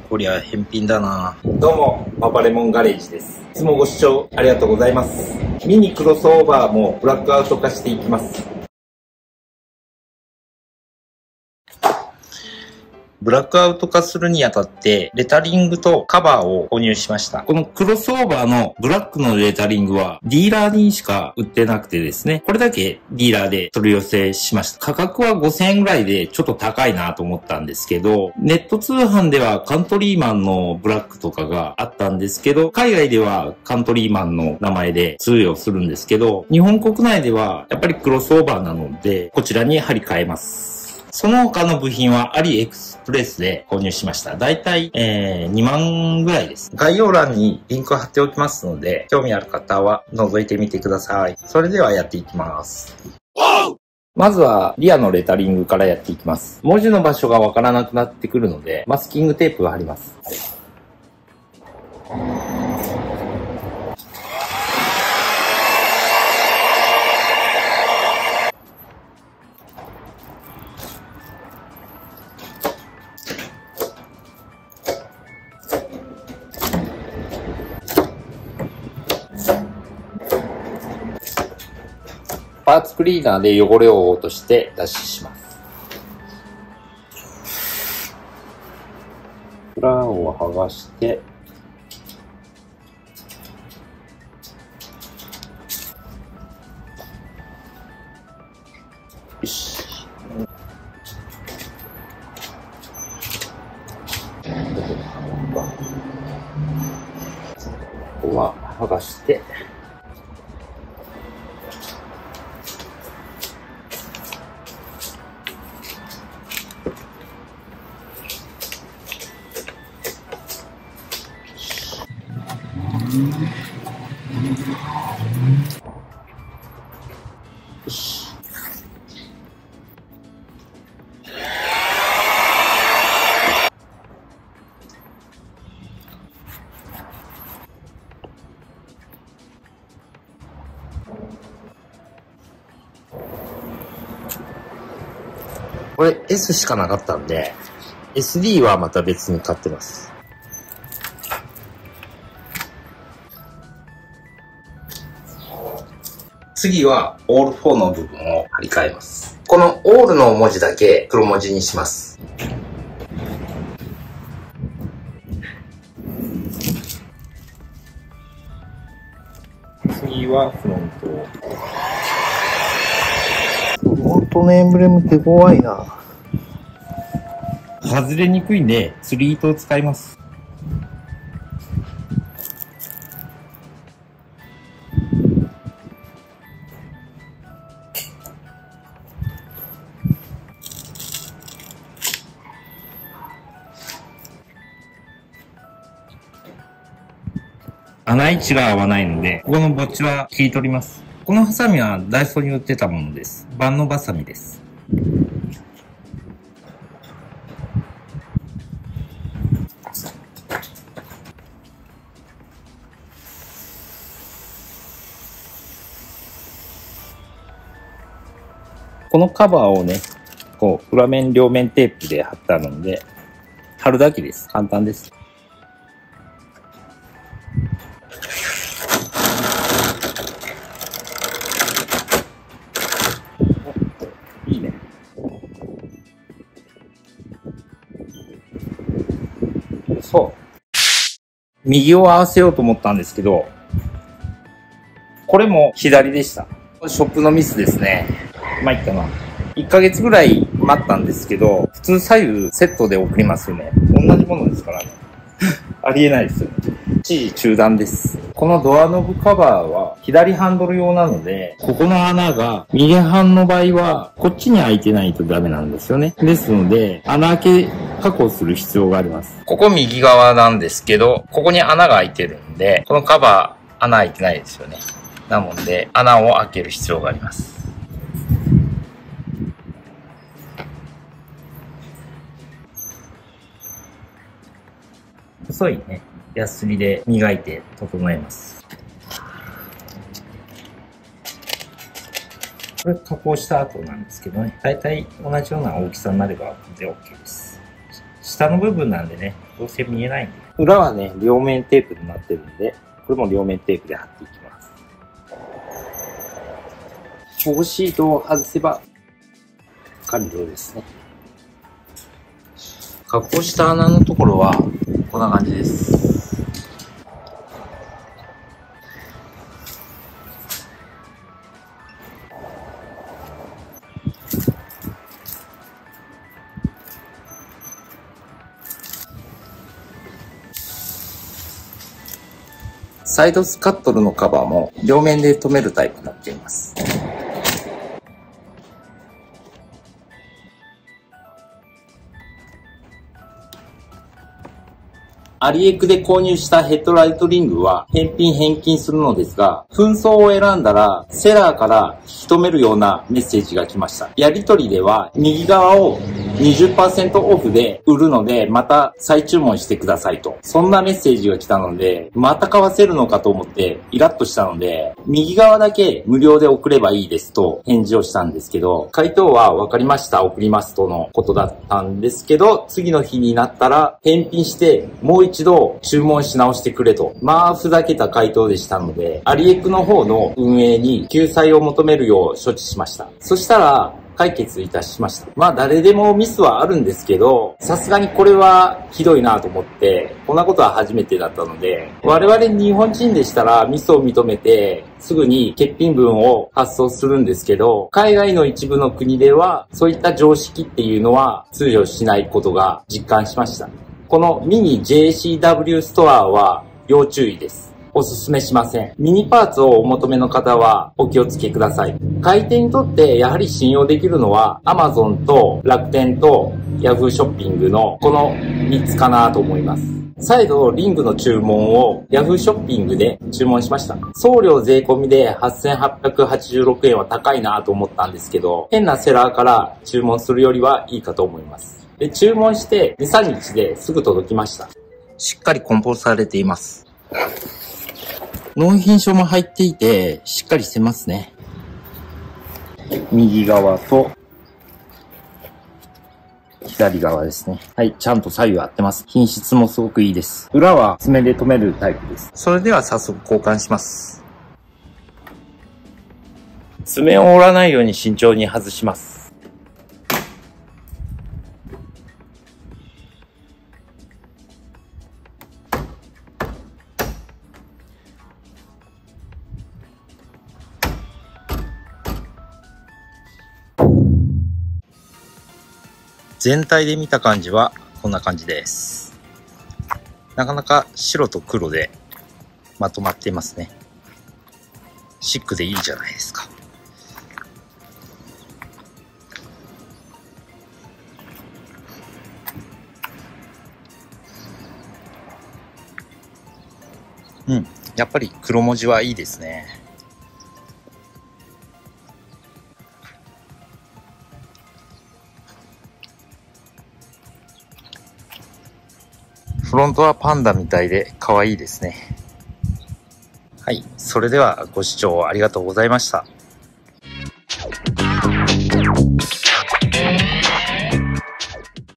こりゃ返品だな。どうも、パパレモンガレージです。いつもご視聴ありがとうございます。ミニクロスオーバーもブラックアウト化していきます。ブラックアウト化するにあたって、レタリングとカバーを購入しました。このクロスオーバーのブラックのレタリングは、ディーラーにしか売ってなくてですね、これだけディーラーで取り寄せしました。価格は5000円ぐらいでちょっと高いなと思ったんですけど、ネット通販ではカントリーマンのブラックとかがあったんですけど、海外ではカントリーマンの名前で通用するんですけど、日本国内ではやっぱりクロスオーバーなので、こちらに張り替えます。その他の部品はアリエクスプレスで購入しました。だいたい2万ぐらいです。概要欄にリンクを貼っておきますので、興味ある方は覗いてみてください。それではやっていきます。まずはリアのレタリングからやっていきます。文字の場所がわからなくなってくるので、マスキングテープを貼ります。パーツクリーナーで汚れを落として脱脂します。裏を剥がして、よし。ここは剥がして、よし。これ S しかなかったんで、SD はまた別に買ってます。次はオール4の部分を貼り替えます。このオールの文字だけ黒文字にします。次はフロント。フロントのエンブレムって怖いな。外れにくいんで釣り糸を使います。穴位置が合わないので、ここのぼっちは切り取ります。このハサミはダイソーに売ってたものです。万能バサミです。このカバーをね、こう、裏面両面テープで貼ったので、貼るだけです。簡単です。いいね。そう。右を合わせようと思ったんですけど、これも左でした。ショップのミスですね。まあ、いっかな。1ヶ月ぐらい待ったんですけど、普通左右セットで送りますよね。同じものですからね。ありえないですよね。一時中断です。このドアノブカバーは左ハンドル用なので、ここの穴が右半の場合はこっちに開いてないとダメなんですよね。ですので、穴開け確保する必要があります。ここ右側なんですけど、ここに穴が開いてるんで、このカバー穴開いてないですよね。なので、穴を開ける必要があります。細いね、ヤスリで磨いて整えます。これ加工した後なんですけどね、だいたい同じような大きさになればで OK です。下の部分なんでね、どうせ見えないんで。裏はね、両面テープになってるんで、これも両面テープで貼っていきます。保護シートを外せば完了ですね。加工した穴のところはこんな感じです。サイドスカットルのカバーも両面で留めるタイプになっています。アリエクで購入したヘッドライトリングは返品返金するのですが、紛争を選んだらセラーから引き止めるようなメッセージが来ました。やり取りでは右側を 20% オフで売るのでまた再注文してくださいと。そんなメッセージが来たので、また買わせるのかと思ってイラッとしたので、右側だけ無料で送ればいいですと返事をしたんですけど、回答はわかりました、送りますとのことだったんですけど、次の日になったら返品してもう一度注文し直してくれと。まあふざけた回答でしたので、アリエクの方の運営に救済を求めるよう処置しました。そしたら解決いたしました。まあ誰でもミスはあるんですけど、さすがにこれはひどいなと思って、こんなことは初めてだったので、我々日本人でしたらミスを認めてすぐに欠品分を発送するんですけど、海外の一部の国ではそういった常識っていうのは通用しないことが実感しました。このミニ JCW ストアは要注意です。おすすめしません。ミニパーツをお求めの方はお気をつけください。買い手にとってやはり信用できるのは Amazon と楽天と Yahoo ショッピングのこの3つかなと思います。再度リングの注文を Yahoo ショッピングで注文しました。送料税込みで8886円は高いなと思ったんですけど、変なセラーから注文するよりはいいかと思います。で、注文して2、3日ですぐ届きました。しっかり梱包されています。納品書も入っていて、しっかりしてますね。右側と、左側ですね。はい、ちゃんと左右合ってます。品質もすごくいいです。裏は爪で留めるタイプです。それでは早速交換します。爪を折らないように慎重に外します。全体で見た感じはこんな感じです。なかなか白と黒でまとまっていますね。シックでいいじゃないですか。やっぱり黒文字はいいですね。フロントはパンダみたいで可愛いですね。はい、それではご視聴ありがとうございました。